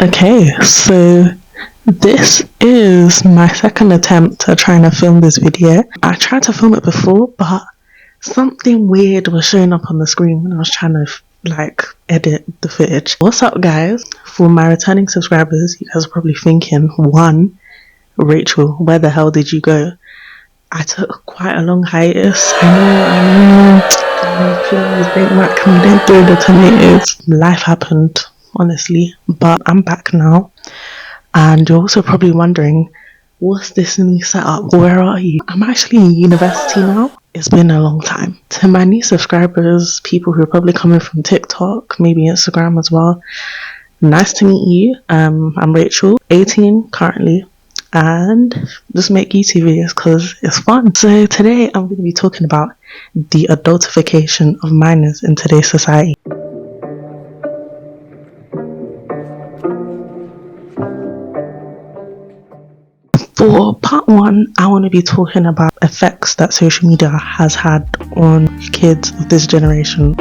Okay, so this is my second attempt at trying to film this video. I tried to film it before, but something weird was showing up on the screen when I was trying to edit the footage. What's up, guys? For my returning subscribers, you guys are probably thinking, one, Rachel, where the hell did you go? I took quite a long hiatus. I know. Please don't whack me, don't throw the tomatoes. Life happened, honestly, but I'm back now. And you're also probably wondering, what's this new setup? Where are you? I'm actually in university now. It's been a long time. To my new subscribers, people who are probably coming from TikTok, maybe Instagram as well, nice to meet you. I'm Rachel, 18 currently, and just make YouTube videos because it's fun. So today I'm going to be talking about the adultification of minors in today's society. For part one, I want to be talking about effects that social media has had on kids of this generation.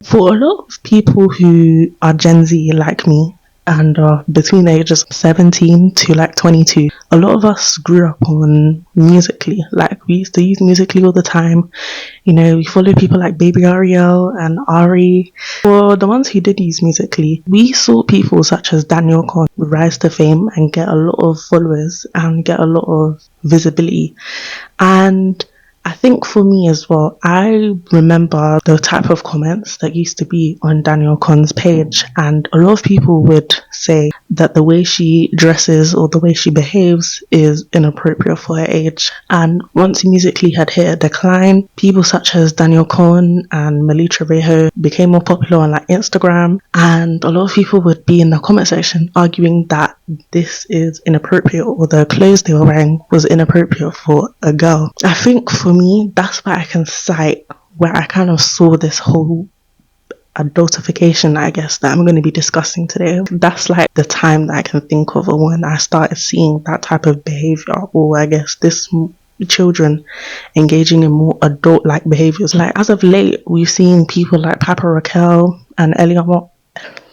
For a lot of people who are Gen Z like me and are between the ages of 17 to 22, a lot of us grew up on Musically. We used to use Musically all the time. We follow people like Baby Ariel and Ari. For the ones who did use Musically, we saw people such as Daniel Con rise to fame and get a lot of followers and get a lot of visibility. And I think for me as well, I remember the type of comments that used to be on Daniel Con's page, and a lot of people would say that the way she dresses or the way she behaves is inappropriate for her age. And once Musically had hit a decline, people such as Daniel Con and Melissa Trevejo became more popular on Instagram, and a lot of people would be in the comment section arguing that this is inappropriate or the clothes they were wearing was inappropriate for a girl. I think for me, that's where I can cite where I kind of saw this whole adultification, I guess, that I'm going to be discussing today. That's the time that I can think of when I started seeing that type of behavior, or I guess this children engaging in more adult-like behaviors. As of late, we've seen people like Papa Raquel and Eliana.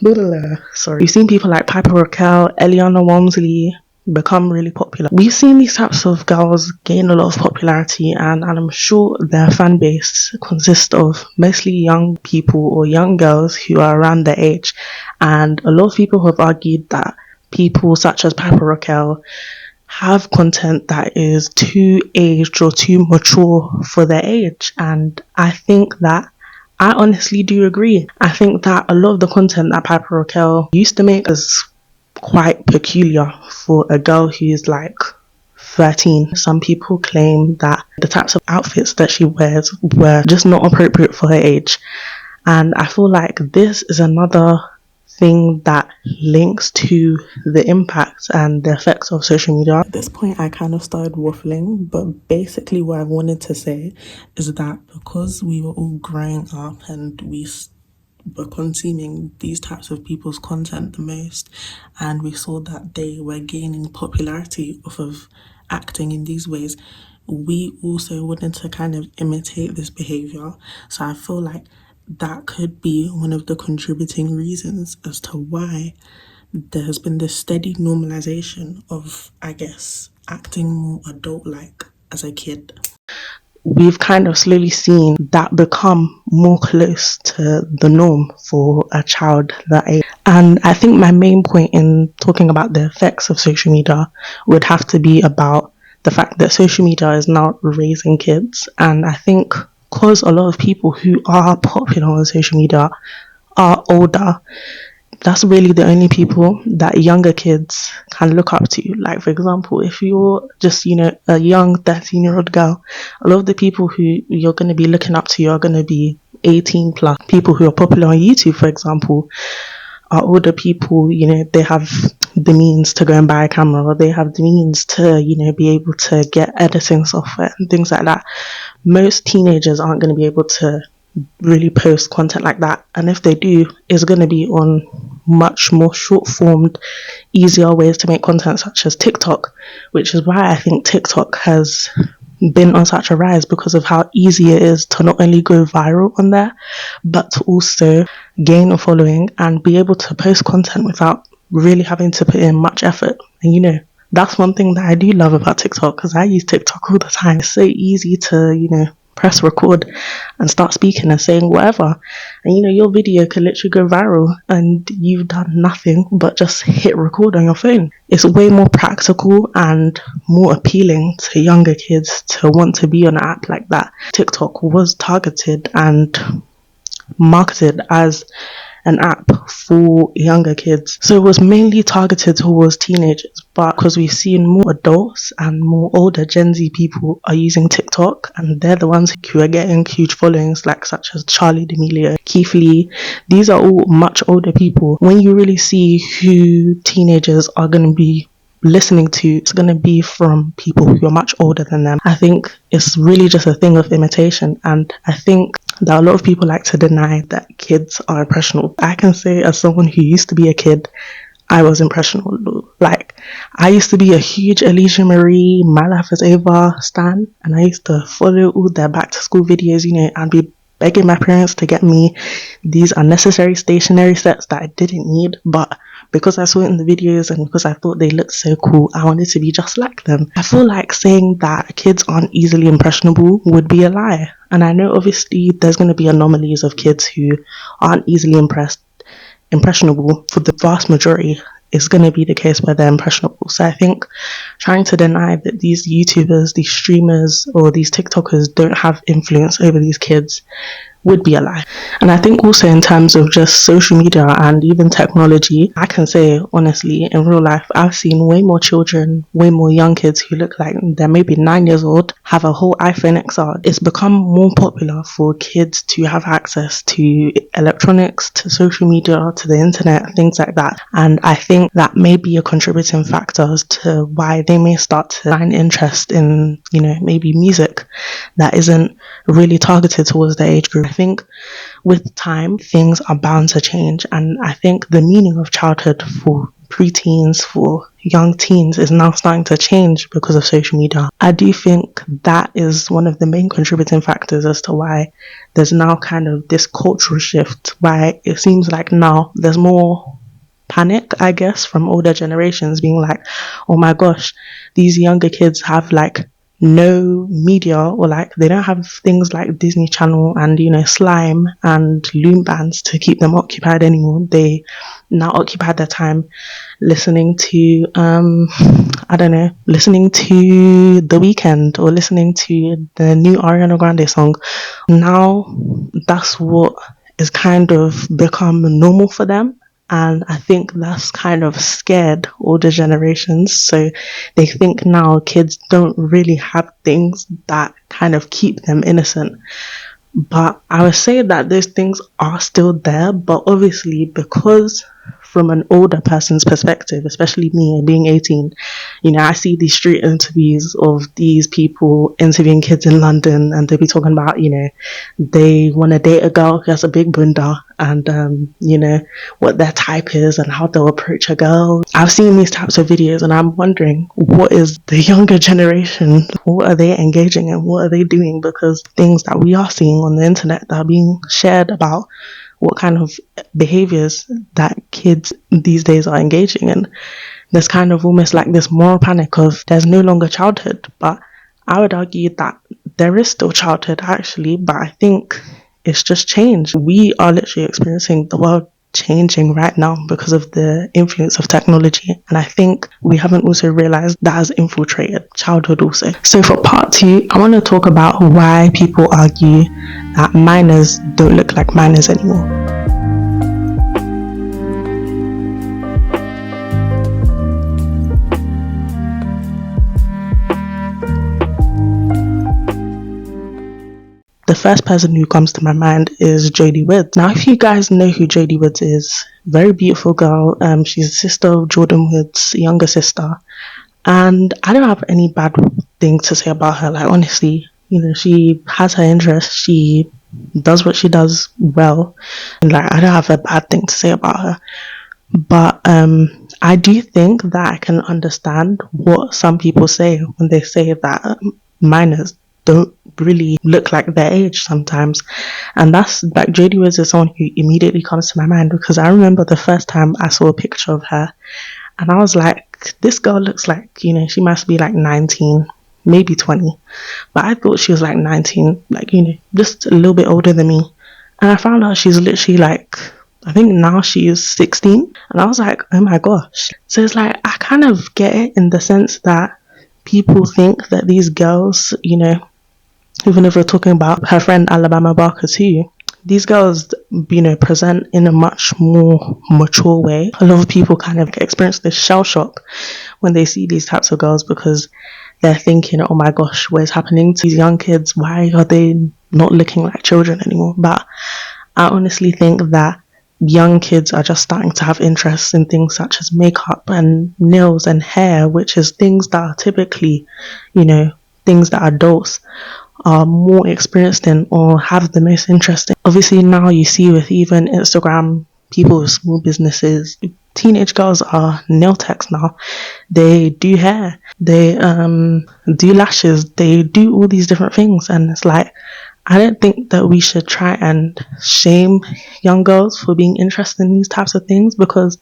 We've seen people like Papa Raquel, Eliana Walmsley become really popular. We've seen these types of girls gain a lot of popularity, and I'm sure their fan base consists of mostly young people or young girls who are around their age. And a lot of people have argued that people such as Papa Raquel have content that is too aged or too mature for their age. And I think that I honestly do agree. I think that a lot of the content that Papa Raquel used to make is quite peculiar for a girl who's 13. Some people claim that the types of outfits that she wears were just not appropriate for her age. And I feel like this is another thing that links to the impact and the effects of social media. At this point, I kind of started waffling, but basically what I wanted to say is that because we were all growing up and we were consuming these types of people's content the most, and we saw that they were gaining popularity off of acting in these ways, we also wanted to kind of imitate this behavior. So I feel like that could be one of the contributing reasons as to why there has been this steady normalization of, I guess, acting more adult-like as a kid. We've kind of slowly seen that become more close to the norm for a child that age. And I think my main point in talking about the effects of social media would have to be about the fact that social media is now raising kids. And I think because a lot of people who are popular on social media are older, that's really the only people that younger kids can look up to. For example, if you're just, a young 13-year-old girl, a lot of the people who you're going to be looking up to are going to be 18 plus. People who are popular on YouTube, for example, are older people. They have the means to go and buy a camera, or they have the means to, be able to get editing software and things like that. Most teenagers aren't going to be able to really post content like that, and if they do, it's going to be on much more short formed, easier ways to make content, such as TikTok, which is why I think TikTok has been on such a rise, because of how easy it is to not only go viral on there, but to also gain a following and be able to post content without really having to put in much effort. And that's one thing that I do love about TikTok, because I use TikTok all the time. It's so easy to press record and start speaking and saying whatever, and your video could literally go viral and you've done nothing but just hit record on your phone. It's way more practical and more appealing to younger kids to want to be on an app like that. TikTok was targeted and marketed as an app for younger kids, so it was mainly targeted towards teenagers, but because we've seen more adults and more older Gen Z people are using TikTok, and they're the ones who are getting huge followings, like such as Charlie D'Amelio, Keith Lee. These are all much older people. When you really see who teenagers are going to be listening to, it's going to be from people who are much older than them. I think it's really just a thing of imitation, and I think that a lot of people like to deny that kids are impressionable. I can say, as someone who used to be a kid, I was impressionable. Like, I used to be a huge Alicia Marie, My Life is Ava stan, and I used to follow all their back to school videos, and be begging my parents to get me these unnecessary stationery sets that I didn't need, but because I saw it in the videos and because I thought they looked so cool, I wanted to be just like them. I feel like saying that kids aren't easily impressionable would be a lie. And I know obviously there's going to be anomalies of kids who aren't easily impressionable. For the vast majority, it's going to be the case where they're impressionable. So I think trying to deny that these YouTubers, these streamers, or these TikTokers don't have influence over these kids would be a lie. And I think also in terms of just social media and even technology, I can say honestly, in real life, I've seen way more children, way more young kids who look like they're maybe 9 years old, have a whole iPhone XR. It's become more popular for kids to have access to electronics, to social media, to the internet, things like that. And I think that may be a contributing factor as to why they may start to find interest in, maybe music that isn't really targeted towards their age group. I think with time, things are bound to change, and I think the meaning of childhood for preteens, for young teens, is now starting to change because of social media. I do think that is one of the main contributing factors as to why there's now kind of this cultural shift, why it seems like now there's more panic, I guess, from older generations being like, oh my gosh, these younger kids have like no media, or like they don't have things like Disney Channel and Slime and Loom Bands to keep them occupied anymore. They now occupy their time listening to listening to The Weeknd or listening to the new Ariana Grande song. Now that's what is kind of become normal for them. And I think that's kind of scared older generations. So they think now kids don't really have things that kind of keep them innocent. But I would say that those things are still there, but obviously because from an older person's perspective, especially me being 18, I see these street interviews of these people interviewing kids in London, and they'll be talking about, they want to date a girl who has a big bunda, and what their type is and how they'll approach a girl. I've seen these types of videos and I'm wondering, what is the younger generation, what are they engaging in, what are they doing? Because things that we are seeing on the internet that are being shared about what kind of behaviors that kids these days are engaging in, there's kind of almost like this moral panic of there's no longer childhood. But I would argue that there is still childhood actually, but I think it's just changed. We are literally experiencing the world changing right now because of the influence of technology, and I think we haven't also realized that has infiltrated childhood also. So for part 2, I want to talk about why people argue that minors don't look like minors anymore. The first person who comes to my mind is Jodie Woods. Now, if you guys know who Jodie Woods is, very beautiful girl. She's the sister of Jordan Woods' younger sister. And I don't have any bad thing to say about her. Like, honestly, she has her interests. She does what she does well. And like, I don't have a bad thing to say about her. But I do think that I can understand what some people say when they say that minors don't really look like their age sometimes. And that's like Jodie Whittaker is someone who immediately comes to my mind, because I remember the first time I saw a picture of her and I was like, this girl looks like, she must be like 19, maybe 20. But I thought she was like 19, like, just a little bit older than me. And I found out she's literally like, I think now she is 16. And I was like, oh my gosh. So it's like, I kind of get it in the sense that people think that these girls, even if we're talking about her friend Alabama Barker too, these girls, present in a much more mature way. A lot of people kind of experience this shell shock when they see these types of girls, because they're thinking, oh my gosh, what is happening to these young kids? Why are they not looking like children anymore? But I honestly think that young kids are just starting to have interests in things such as makeup and nails and hair, which is things that are typically, things that adults are more experienced in or have the most interest in. Obviously, now you see with even Instagram, people with small businesses, teenage girls are nail techs now. They do hair, they do lashes, they do all these different things, and it's like, I don't think that we should try and shame young girls for being interested in these types of things, because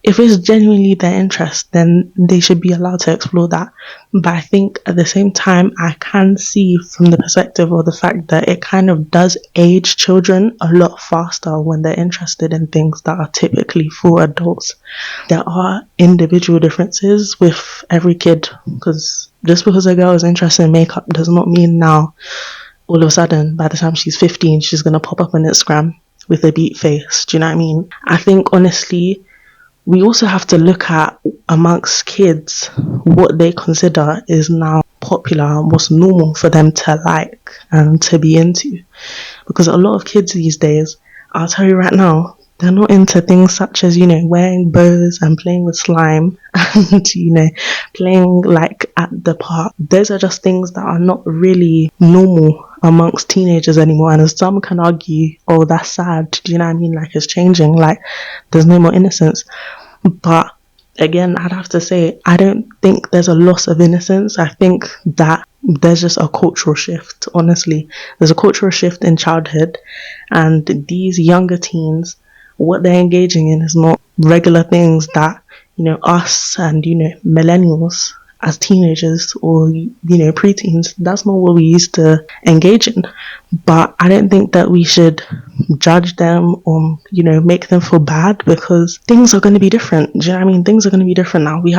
if it's genuinely their interest, then they should be allowed to explore that. But I think at the same time, I can see from the perspective of the fact that it kind of does age children a lot faster when they're interested in things that are typically for adults. There are individual differences with every kid, because just because a girl is interested in makeup does not mean now, all of a sudden, by the time she's 15, she's going to pop up on Instagram with a beat face. Do you know what I mean? I think, honestly, we also have to look at, amongst kids, what they consider is now popular and what's normal for them to like and to be into. Because a lot of kids these days, I'll tell you right now, they're not into things such as, wearing bows and playing with slime and, playing like at the park. Those are just things that are not really normal amongst teenagers anymore. And as some can argue, oh, that's sad. Do you know what I mean? Like, it's changing. Like, there's no more innocence. But again, I'd have to say, I don't think there's a loss of innocence. I think that there's just a cultural shift, honestly. There's a cultural shift in childhood, and these younger teens, what they're engaging in is not regular things that, us and, millennials as teenagers or, preteens, that's not what we used to engage in. But I don't think that we should judge them or, make them feel bad, because things are going to be different. Do you know what I mean? Things are going to be different now. We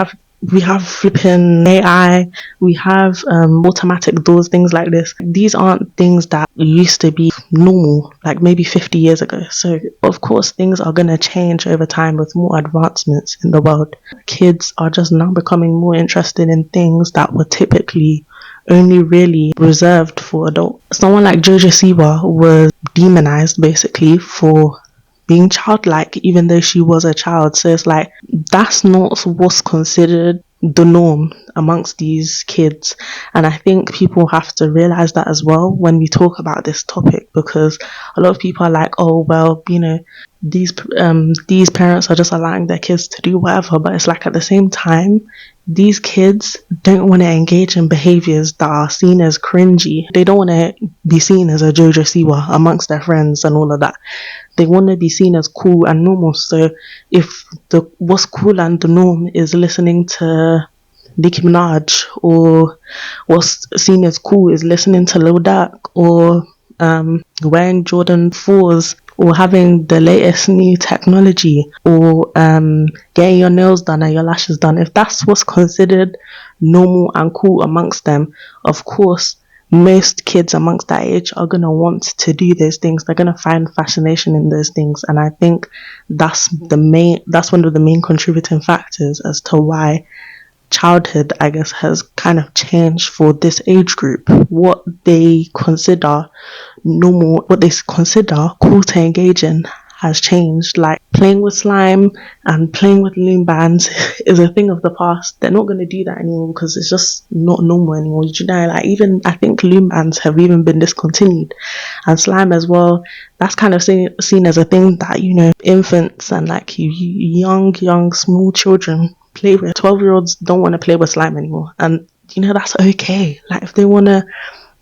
have flipping AI, we have automatic doors, things like this. These aren't things that used to be normal, like maybe 50 years ago. So, of course, things are going to change over time with more advancements in the world. Kids are just now becoming more interested in things that were typically only really reserved for adults. Someone like Jojo Siwa was demonized basically for being childlike, even though she was a child. So it's like, that's not what's considered the norm amongst these kids. And I think people have to realize that as well when we talk about this topic, because a lot of people are like, oh, well, these parents are just allowing their kids to do whatever. But it's like, at the same time, these kids don't want to engage in behaviors that are seen as cringy. They don't want to be seen as a Jojo Siwa amongst their friends and all of that. They want to be seen as cool and normal. So if what's cool and the norm is listening to Nicki Minaj, or what's seen as cool is listening to Lil Durk, or wearing Jordan 4s, or having the latest new technology, or getting your nails done and your lashes done, if that's what's considered normal and cool amongst them, of course, most kids amongst that age are going to want to do those things. They're going to find fascination in those things. And I think that's one of the main contributing factors as to why childhood, I guess, has kind of changed for this age group. What they consider normal, what they consider cool to engage in, has changed. Like playing with slime and playing with loom bands is a thing of the past. They're not going to do that anymore because it's just not normal anymore. You know, like even I think loom bands have even been discontinued, and slime as well. That's kind of seen as a thing that, you know, infants and like young small children play with. 12-year-olds don't want to play with slime anymore, and you know that's okay. Like if they want to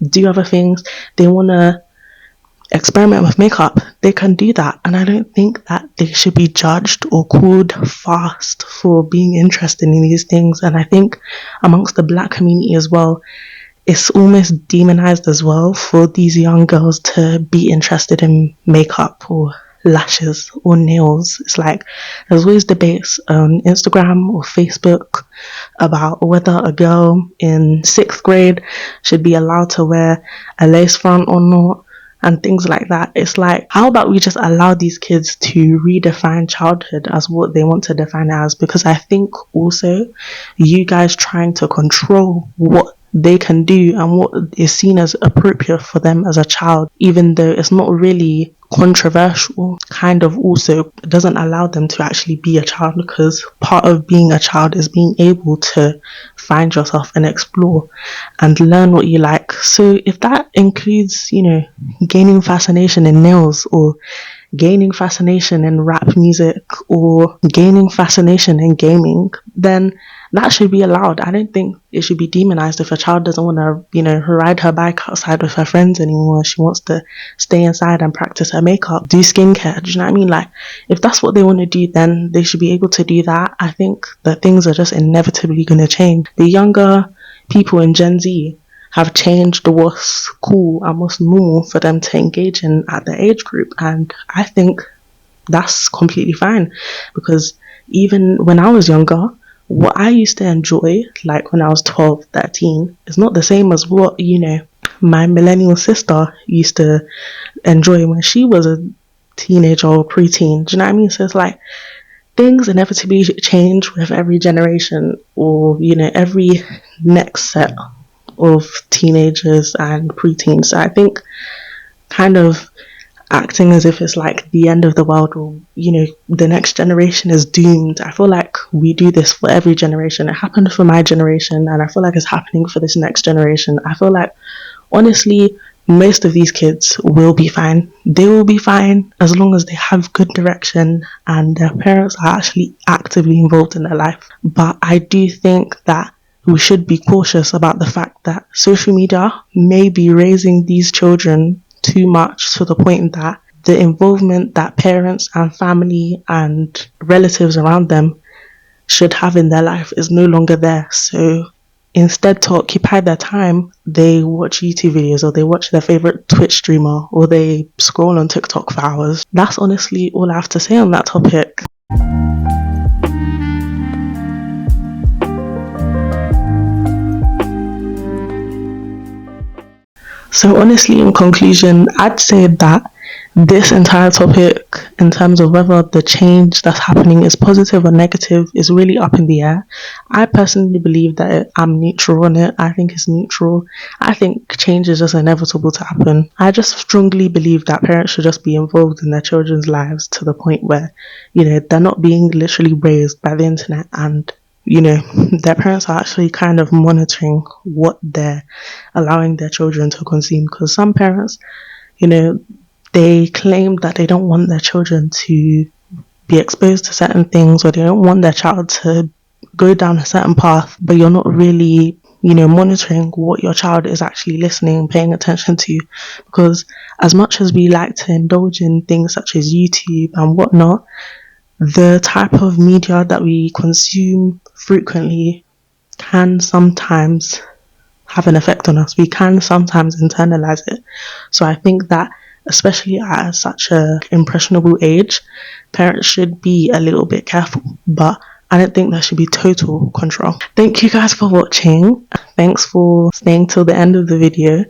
do other things, they want to experiment with makeup, they can do that. And I don't think that they should be judged or called fast for being interested in these things. And I think amongst the black community as well, it's almost demonized as well for these young girls to be interested in makeup or lashes or nails. It's like there's always debates on Instagram or Facebook about whether a girl in 6th grade should be allowed to wear a lace front or not, and things like that. It's like, how about we just allow these kids to redefine childhood as what they want to define it as? Because I think also you guys trying to control what they can do and what is seen as appropriate for them as a child, even though it's not really controversial, kind of also doesn't allow them to actually be a child, because part of being a child is being able to find yourself and explore and learn what you like. So if that includes, you know, gaining fascination in nails, or gaining fascination in rap music, or gaining fascination in gaming, then that should be allowed. I don't think it should be demonized if a child doesn't want to, you know, ride her bike outside with her friends anymore. She wants to stay inside and practice her makeup, do skincare. Do you know what I mean? Like, if that's what they want to do, then they should be able to do that. I think that things are just inevitably going to change. The younger people in Gen Z have changed what's cool and what's normal for them to engage in at their age group. And I think that's completely fine, because even when I was younger, what I used to enjoy, like when I was 12, 13, is not the same as what, you know, my millennial sister used to enjoy when she was a teenager or preteen. Do you know what I mean? So it's like things inevitably change with every generation, or, you know, every next set of teenagers and preteens. So I think kind of acting as if it's like the end of the world, or, you know, the next generation is doomed. I feel like we do this for every generation. It happened for my generation, and I feel like it's happening for this next generation. I feel like, honestly, most of these kids will be fine. They will be fine as long as they have good direction and their parents are actually actively involved in their life. But I do think that we should be cautious about the fact that social media may be raising these children too much, to the point that the involvement that parents and family and relatives around them should have in their life is no longer there. So instead, to occupy their time, they watch YouTube videos, or they watch their favorite Twitch streamer, or they scroll on TikTok for hours. That's honestly all I have to say on that topic. So honestly, in conclusion, I'd say that this entire topic, in terms of whether the change that's happening is positive or negative, is really up in the air. I personally believe that I'm neutral on it. I think it's neutral. I think change is just inevitable to happen. I just strongly believe that parents should just be involved in their children's lives to the point where, you know, they're not being literally raised by the internet, and, you know, their parents are actually kind of monitoring what they're allowing their children to consume. Because some parents, you know, they claim that they don't want their children to be exposed to certain things, or they don't want their child to go down a certain path, but you're not really, you know, monitoring what your child is actually listening and paying attention to. Because as much as we like to indulge in things such as YouTube and whatnot, the type of media that we consume frequently can sometimes have an effect on us. We can sometimes internalize it. So I think that, especially at such a impressionable age, parents should be a little bit careful. But I don't think there should be total control. Thank you guys for watching. Thanks for staying till the end of the video.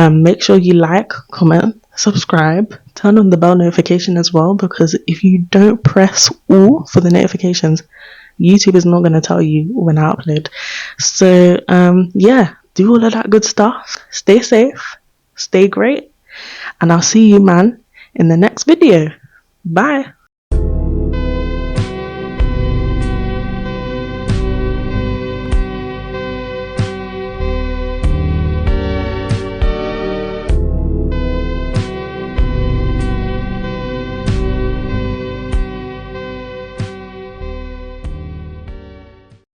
Make sure you like, comment, subscribe, turn on the bell notification as well, because if you don't press all for the notifications, YouTube is not going to tell you when I upload. So yeah, do all of that good stuff. Stay safe, stay great, and I'll see you, man, in the next video. Bye.